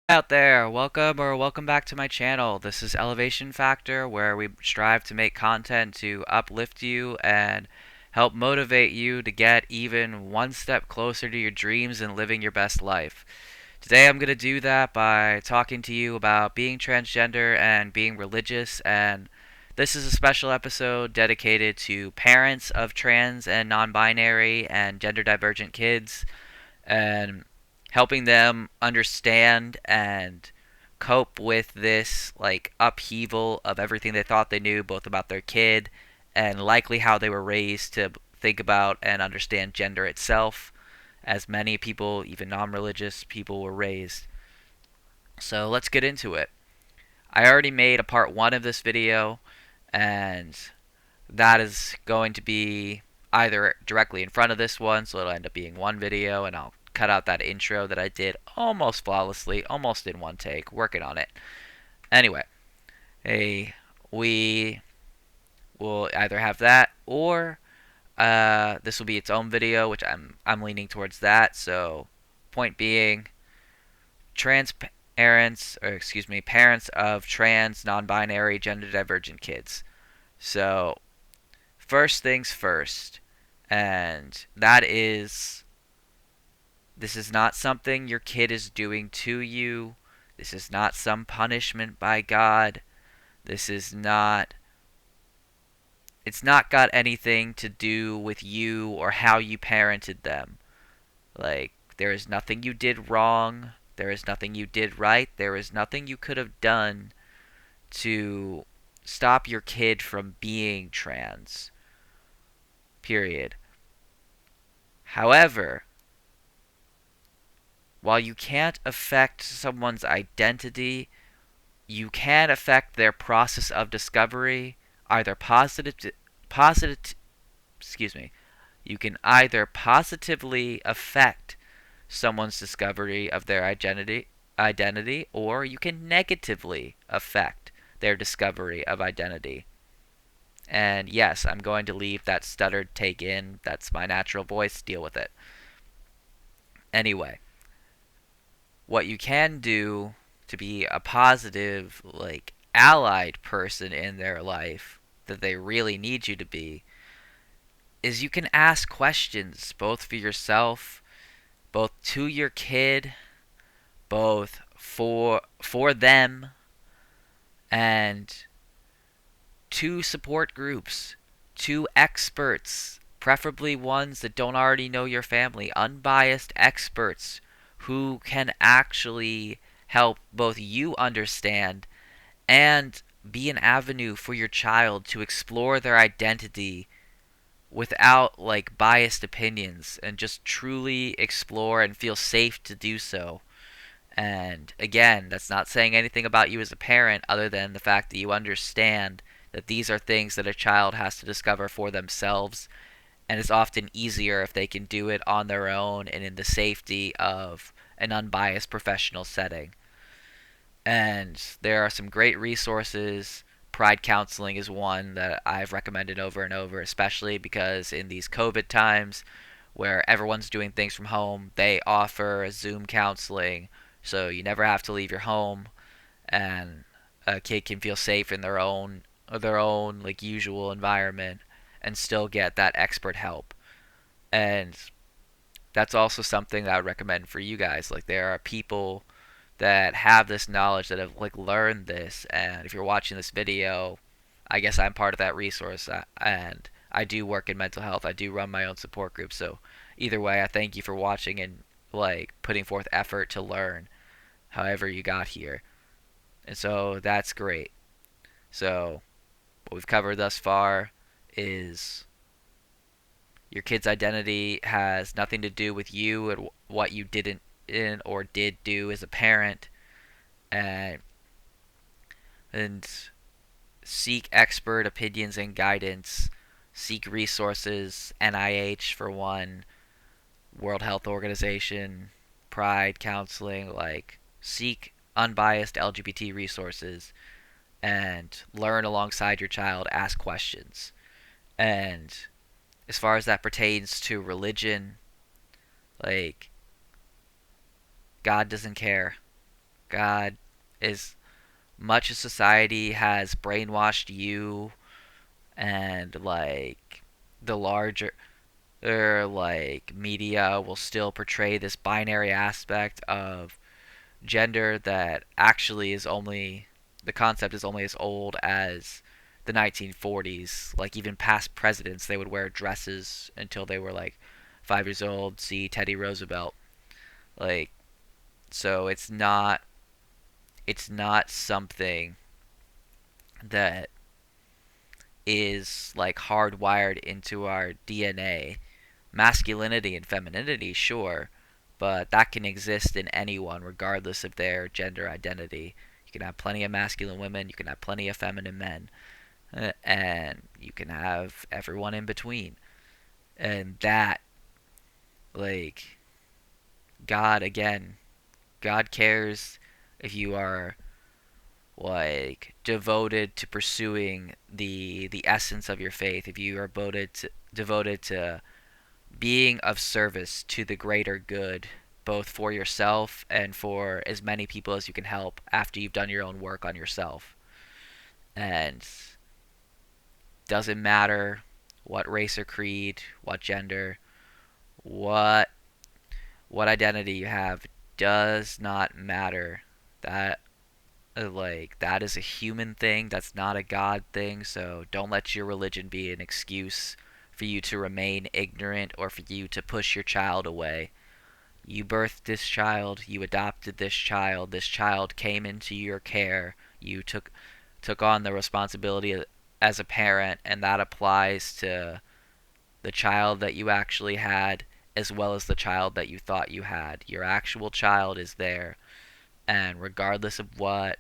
Out there, welcome back to my channel. This is Elevation Factor, where we strive to make content to uplift you and help motivate you to get even one step closer to your dreams and living your best life. Today I'm going to do that by talking to you about being transgender and being religious, and this is a special episode dedicated to parents of trans and non-binary and gender divergent kids and helping them understand and cope with this like upheaval of everything they thought they knew both about their kid and likely how they were raised to think about and understand gender itself, as many people, even non-religious people, were raised. So let's get into it. I already made a part 1 of this video, and that is going to be either directly in front of this one, so it'll end up being one video, and I'll cut out that intro that I did almost flawlessly, almost in one take, working on it. Anyway, we will either have that or this will be its own video, which I'm leaning towards that. So, point being, trans parents, or excuse me, parents of trans, non-binary, gender divergent kids. So, first things first, and that is this is not something your kid is doing to you. This is not some punishment by God. This is not it's not got anything to do with you or how you parented them. Like, there is nothing you did wrong. There is nothing you did right. There is nothing you could have done to stop your kid from being trans. Period. However, while you can't affect someone's identity, you can affect their process of discovery, either positive excuse me. You can either positively affect someone's discovery of their identity, or you can negatively affect their discovery of identity. And yes, I'm going to leave that stuttered take in. That's my natural voice. Deal with it. Anyway, what you can do to be a positive, like, allied person in their life that they really need you to be is you can ask questions both for yourself, both to your kid, both for them, and to support groups, to experts, preferably ones that don't already know your family, unbiased experts who can actually help both you understand and be an avenue for your child to explore their identity without like biased opinions and just truly explore and feel safe to do so. And again, that's not saying anything about you as a parent other than the fact that you understand that these are things that a child has to discover for themselves, and it's often easier if they can do it on their own and in the safety of an unbiased professional setting. And there are some great resources. Pride Counseling is one that I've recommended over and over, especially because in these COVID times where everyone's doing things from home, they offer Zoom counseling, so you never have to leave your home, and a kid can feel safe in their own like usual environment and still get that expert help. And that's also something that I would recommend for you guys. Like, there are people that have this knowledge that have like learned this, and if you're watching this video, I guess I'm part of that resource, and I do work in mental health. I do run my own support group. So either way, I thank you for watching and like putting forth effort to learn however you got here. And so that's great. So what we've covered thus far is your kid's identity has nothing to do with you and what you didn't in or did do as a parent, and and seek expert opinions and guidance. Seek resources, NIH for one, World Health Organization, Pride Counseling, like seek unbiased LGBT resources and learn alongside your child, ask questions. And as far as that pertains to religion, like, God doesn't care. God, as much as society has brainwashed you and like the larger like media will still portray this binary aspect of gender that actually is only the concept is only as old as the 1940s. Like even past presidents, they would wear dresses until they were like 5 years old. See Teddy Roosevelt. Like so, it's not something that is like hardwired into our DNA. Masculinity and femininity, sure, but that can exist in anyone regardless of their gender identity. You can have plenty of masculine women, you can have plenty of feminine men, and you can have everyone in between. And that, like, God, again, God cares if you are like devoted to pursuing the essence of your faith, if you are devoted to being of service to the greater good, both for yourself and for as many people as you can help after you've done your own work on yourself. And doesn't matter what race or creed, what gender, what what identity you have, does not matter. That that is a human thing, that's not a God thing, so don't let your religion be an excuse for you to remain ignorant or for you to push your child away. You birthed this child, you adopted this child came into your care, you took on the responsibility as a parent, and that applies to the child that you actually had as well as the child that you thought you had. Your actual child is there, and regardless of what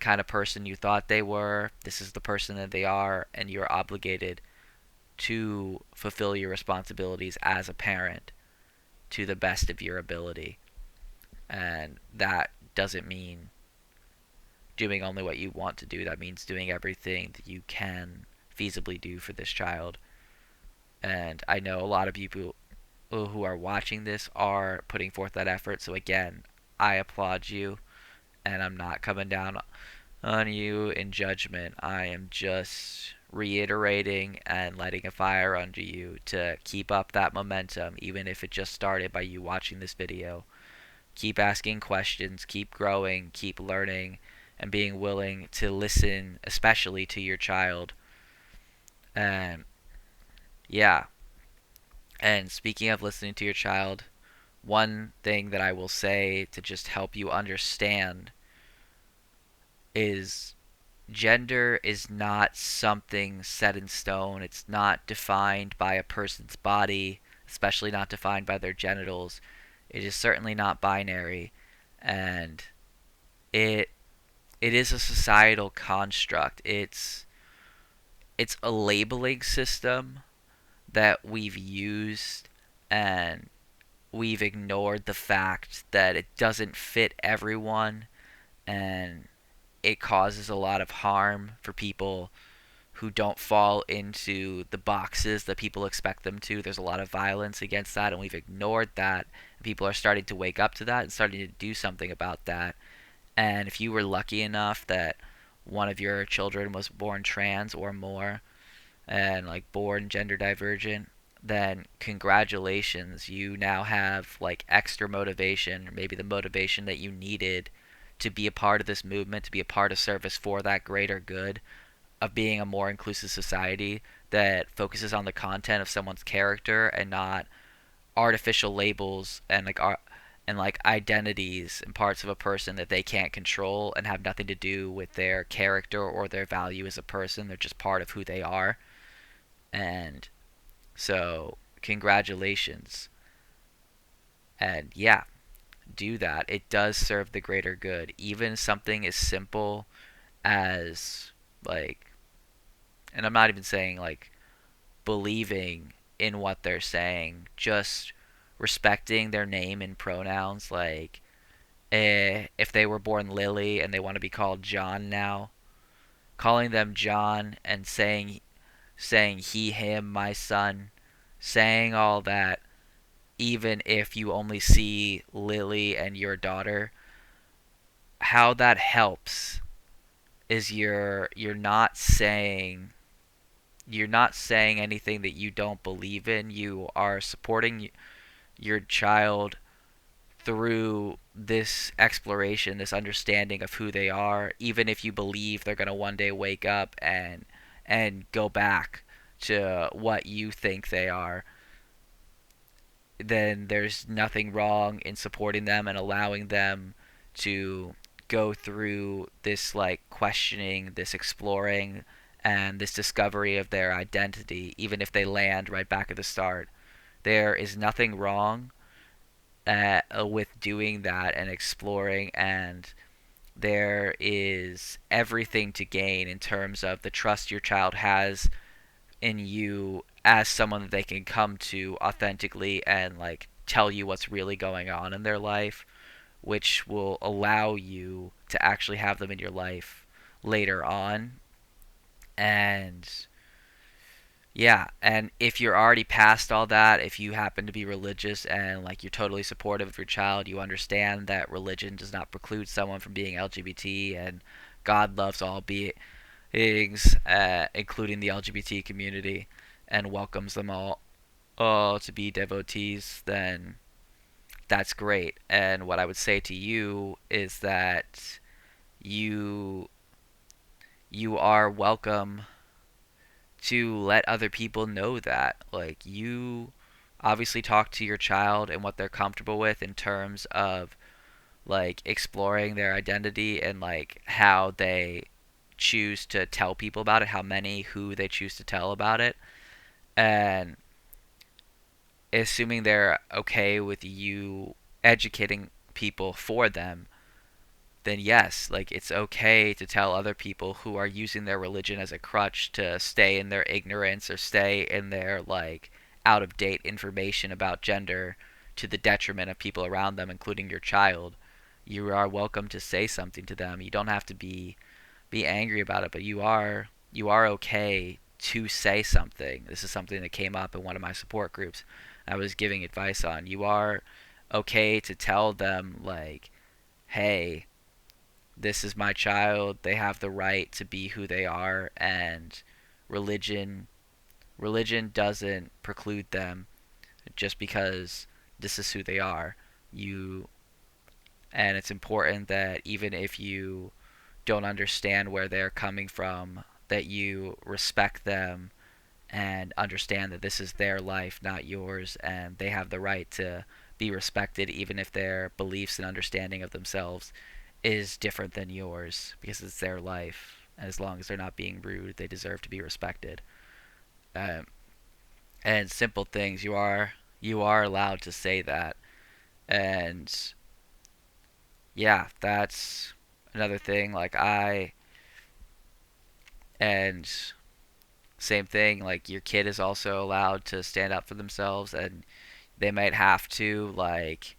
kind of person you thought they were, this is the person that they are, and you're obligated to fulfill your responsibilities as a parent to the best of your ability. And that doesn't mean doing only what you want to do. That means doing everything that you can feasibly do for this child. And I know a lot of people who are watching this are putting forth that effort. So again, I applaud you, and I'm not coming down on you in judgment. I am just reiterating and lighting a fire under you to keep up that momentum, even if it just started by you watching this video. Keep asking questions, keep growing, keep learning, and being willing to listen, especially to your child. And yeah, and speaking of listening to your child, one thing that I will say to just help you understand is gender is not something set in stone. It's not defined by a person's body, especially not defined by their genitals. It is certainly not binary, and it it is a societal construct. It's a labeling system that we've used, and we've ignored the fact that it doesn't fit everyone, and it causes a lot of harm for people who don't fall into the boxes that people expect them to. There's a lot of violence against that, and we've ignored that. People are starting to wake up to that and starting to do something about that. And if you were lucky enough that one of your children was born trans or more, and like born gender divergent, then congratulations. You now have like extra motivation, or maybe the motivation that you needed to be a part of this movement, to be a part of service for that greater good of being a more inclusive society that focuses on the content of someone's character and not artificial labels and like identities and parts of a person that they can't control and have nothing to do with their character or their value as a person. They're just part of who they are. And so, congratulations. And yeah, do that. It does serve the greater good. Even something as simple as like, and I'm not even saying like believing in what they're saying, just respecting their name and pronouns. Like, if they were born Lily and they want to be called John now, calling them John and saying he, him, my son, saying all that, even if you only see Lily and your daughter, how that helps is you're not saying anything that you don't believe in. You are supporting your child through this exploration, this understanding of who they are, even if you believe they're going to one day wake up and go back to what you think they are, then there's nothing wrong in supporting them and allowing them to go through this like questioning, this exploring, and this discovery of their identity, even if they land right back at the start. There is nothing wrong with doing that and exploring, and there is everything to gain in terms of the trust your child has in you as someone that they can come to authentically and like tell you what's really going on in their life, which will allow you to actually have them in your life later on. And yeah, and if you're already past all that, if you happen to be religious and like you're totally supportive of your child, you understand that religion does not preclude someone from being LGBT, and God loves all beings, including the LGBT community, and welcomes them all to be devotees, then that's great. And what I would say to you is that you you are welcome to let other people know that. Like, you obviously talk to your child and what they're comfortable with in terms of like exploring their identity and like how they choose to tell people about it, how many, who they choose to tell about it. And assuming they're okay with you educating people for them, then yes, like it's okay to tell other people who are using their religion as a crutch to stay in their ignorance or stay in their like out of date information about gender to the detriment of people around them, including your child. You are welcome to say something to them. You don't have to be angry about it, but you are okay to say something. This is something that came up in one of my support groups I was giving advice on. You are okay to tell them like, hey, this is my child. They have the right to be who they are, and religion religion doesn't preclude them just because this is who they are. You and it's important that even if you don't understand where they're coming from, that you respect them and understand that this is their life, not yours, and they have the right to be respected even if their beliefs and understanding of themselves is different than yours because it's their life. And as long as they're not being rude, they deserve to be respected. Um, and simple things, you are allowed to say that. And yeah, that's another thing. Like and same thing. Like your kid is also allowed to stand up for themselves, and they might have to like.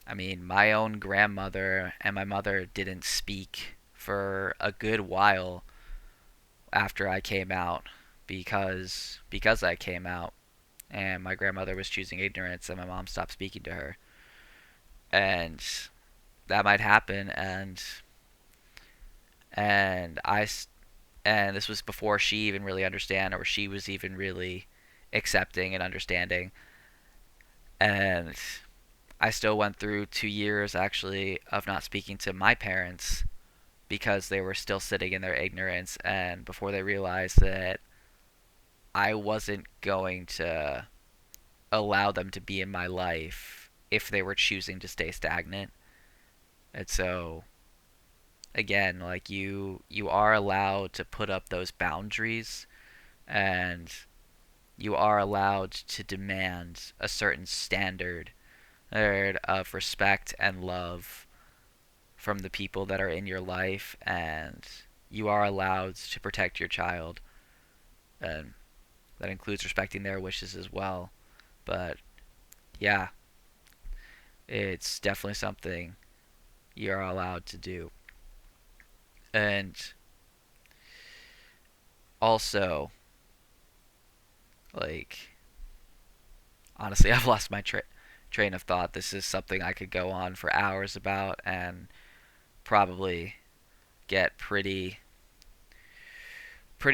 I mean, my own grandmother and my mother didn't speak for a good while after I came out because I came out, and my grandmother was choosing ignorance and my mom stopped speaking to her. And that might happen, and I and this was before she even really understand, or she was even really accepting and understanding. And I still went through 2 years actually of not speaking to my parents because they were still sitting in their ignorance, and before they realized that I wasn't going to allow them to be in my life if they were choosing to stay stagnant. And so again, like you are allowed to put up those boundaries, and you are allowed to demand a certain standard of respect and love from the people that are in your life, and you are allowed to protect your child, and that includes respecting their wishes as well. But yeah, it's definitely something you're allowed to do. And also, like, honestly, I've lost my train of thought. This is something I could go on for hours about, and probably get pretty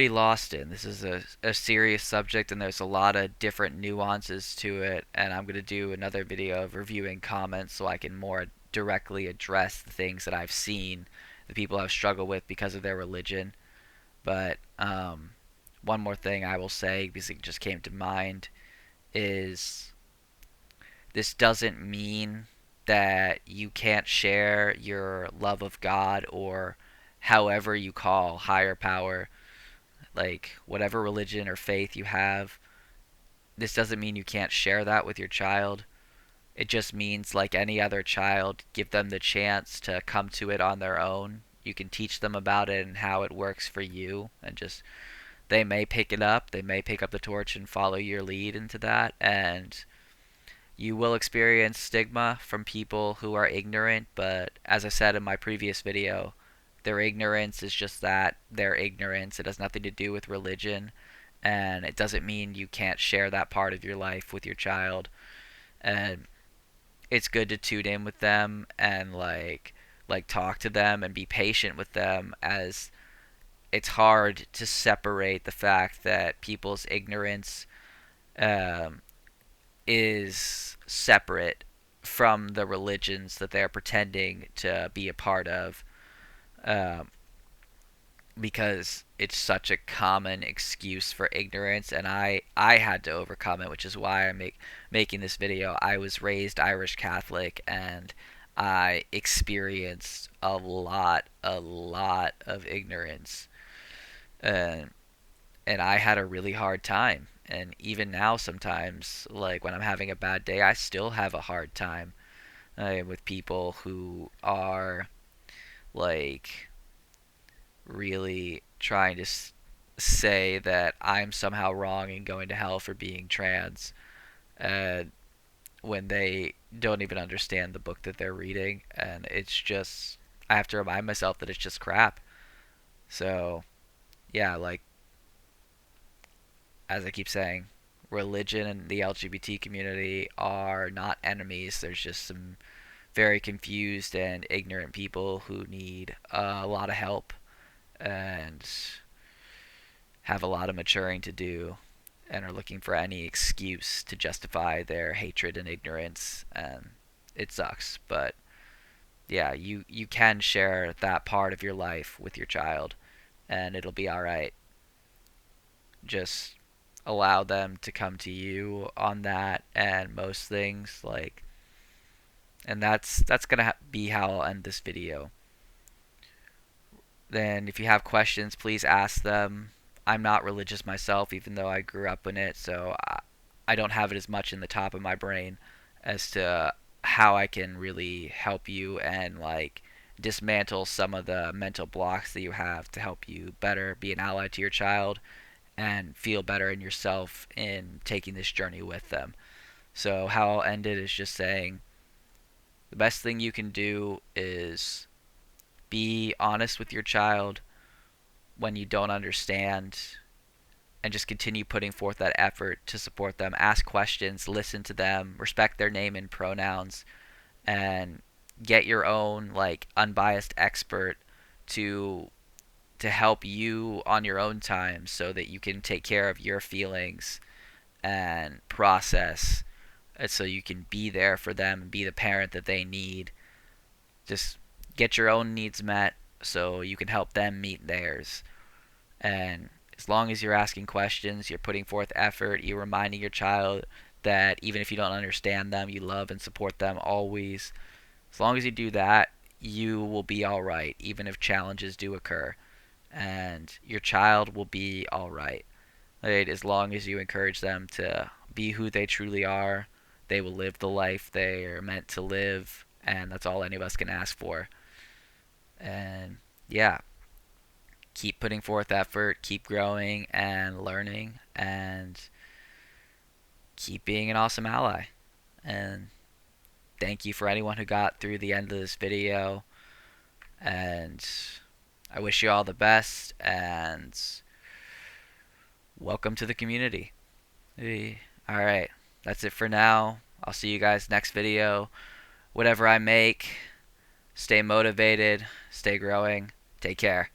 lost in. This is a serious subject, and there's a lot of different nuances to it. And I'm going to do another video of reviewing comments so I can more directly address the things that I've seen the people have struggled with because of their religion. But one more thing I will say, because it just came to mind, is this doesn't mean that you can't share your love of God or however you call higher power, like whatever religion or faith you have. This doesn't mean you can't share that with your child. It just means, like any other child, give them the chance to come to it on their own. You can teach them about it and how it works for you, and just they may pick it up. They may pick up the torch and follow your lead into that, and you will experience stigma from people who are ignorant, but as I said in my previous video, their ignorance is just that, their ignorance. It has nothing to do with religion, and it doesn't mean you can't share that part of your life with your child. And it's good to tune in with them and talk to them and be patient with them, as it's hard to separate the fact that people's ignorance um, is separate from the religions that they're pretending to be a part of, um, because it's such a common excuse for ignorance, and I had to overcome it, which is why I'm making this video. I was raised Irish Catholic, and I experienced a lot of ignorance, and I had a really hard time. And even now, sometimes, like when I'm having a bad day, I still have a hard time with people who are like really trying to say that I'm somehow wrong and going to hell for being trans, uh, when they don't even understand the book that they're reading. And it's just, I have to remind myself that it's just crap. So, yeah, like, as I keep saying, religion and the LGBT community are not enemies. There's just some very confused and ignorant people who need a lot of help and have a lot of maturing to do, and are looking for any excuse to justify their hatred and ignorance. And it sucks, but yeah, you can share that part of your life with your child, and it'll be all right. Just allow them to come to you on that and most things, like, and that's gonna be how I'll end this video. Then if you have questions, please ask them. I'm not religious myself, even though I grew up in it, so I don't have it as much in the top of my brain as to how I can really help you and like dismantle some of the mental blocks that you have to help you better be an ally to your child and feel better in yourself in taking this journey with them. So how I'll end it is just saying the best thing you can do is be honest with your child when you don't understand, and just continue putting forth that effort to support them. Ask questions, listen to them, respect their name and pronouns, and get your own like unbiased expert to help you on your own time so that you can take care of your feelings and process, and so you can be there for them and be the parent that they need. Just get your own needs met so you can help them meet theirs. And as long as you're asking questions, you're putting forth effort, you're reminding your child that even if you don't understand them, you love and support them always. As long as you do that, you will be all right, even if challenges do occur. And your child will be all right. Right? As long as you encourage them to be who they truly are, they will live the life they are meant to live, and that's all any of us can ask for. And yeah, keep putting forth effort, keep growing and learning, and keep being an awesome ally. And thank you for anyone who got through the end of this video. And I wish you all the best, and welcome to the community. Alright, that's it for now. I'll see you guys next video. Whatever I make, Stay motivated, stay growing. Take care.